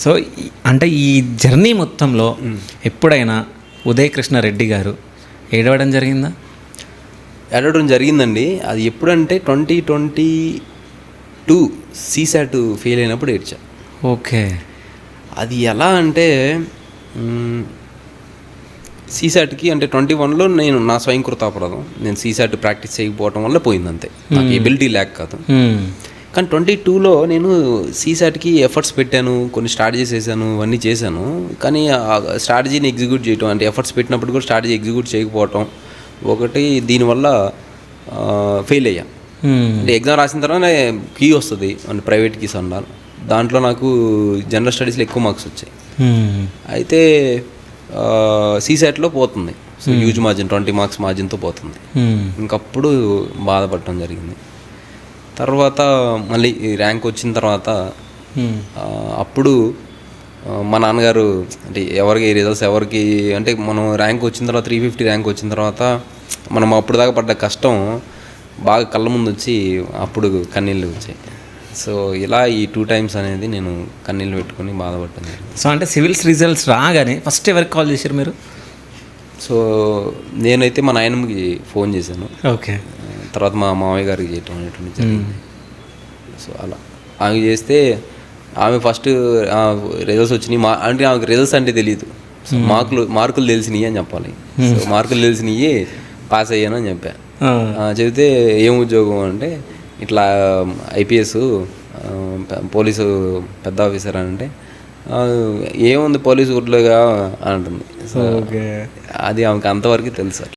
So అంటే ఈ journey మొత్తంలో ఎప్పుడైనా ఉదయ్ కృష్ణారెడ్డి గారు ఏడవడం జరిగిందా? ఏడవడం జరిగిందండి. అది ఎప్పుడంటే 2022 సీసాట్ ఫెయిల్ అయినప్పుడు ఏడ్చా. ఓకే. అది ఎలా అంటే సీసాట్కి అంటే 21లో నేను నా స్వయంకృత అపరాధం, నేను సీసాట్ ప్రాక్టీస్ చేయకపోవడం వల్ల పోయింది అంతే, నాకు ఎబిలిటీ లేక కాదు. కానీ 22లో నేను సీసాట్కి ఎఫర్ట్స్ పెట్టాను, కొన్ని స్ట్రాటజీస్ వేసాను, ఇవన్నీ చేశాను. కానీ ఆ స్ట్రాటజీని ఎగ్జిక్యూట్ చేయటం అంటే ఎఫర్ట్స్ పెట్టినప్పుడు కూడా స్ట్రాటజీ ఎగ్జిక్యూట్ చేయకపోవటం ఒకటి, దీనివల్ల ఫెయిల్ అయ్యా. అంటే ఎగ్జామ్ రాసిన తర్వాత కీ వస్తుంది అంటే ప్రైవేట్ కీస్ అన్నారు, దాంట్లో నాకు జనరల్ స్టడీస్లో ఎక్కువ మార్క్స్ వచ్చాయి. అయితే సీసాట్లో పోతుంది, సో హ్యూజ్ మార్జిన్ 20 మార్క్స్ మార్జిన్తో పోతుంది. ఇంకప్పుడు బాధపడటం జరిగింది. తర్వాత మళ్ళీ ర్యాంక్ వచ్చిన తర్వాత అప్పుడు మా నాన్నగారు అంటే ఎవరికి రిజల్ట్స్ ఎవరికి అంటే మనం ర్యాంక్ వచ్చిన తర్వాత 350 ర్యాంక్ వచ్చిన తర్వాత మనం అప్పుడు దాకా పడ్డ కష్టం బాగా కళ్ళ ముందు వచ్చి అప్పుడు కన్నీళ్ళు వచ్చాయి. సో ఇలా ఈ 2 times అనేది నేను కన్నీళ్ళు పెట్టుకుని బాధపడ్డాను. సో అంటే సివిల్స్ రిజల్ట్స్ రాగానే ఫస్ట్ ఎవరికి కాల్ చేశారు మీరు? సో నేనైతే మా నాయనమ్మకి ఫోన్ చేశాను. ఓకే. తర్వాత మా మామయ్య గారికి చేయటం అనేటువంటి జరిగింది. సో అలా ఆమె చేస్తే ఆమె ఫస్ట్ రిజల్ట్స్ వచ్చినాయి అంటే ఆమెకు రిజల్ట్స్ అంటే తెలియదు, సో మార్కులు తెలిసినాయి అని చెప్పాలి. సో మార్కులు తెలిసినాయి, పాస్ అయ్యాను అని చెప్పా. చెబితే ఏం ఉద్యోగం అంటే ఇట్లా ఐపీఎస్ పోలీసు పెద్ద ఆఫీసర్ అంటే ఏముంది పోలీసు ఊర్లోగా అంటుంది. సో అది ఆమెకు అంతవరకు తెలుసు.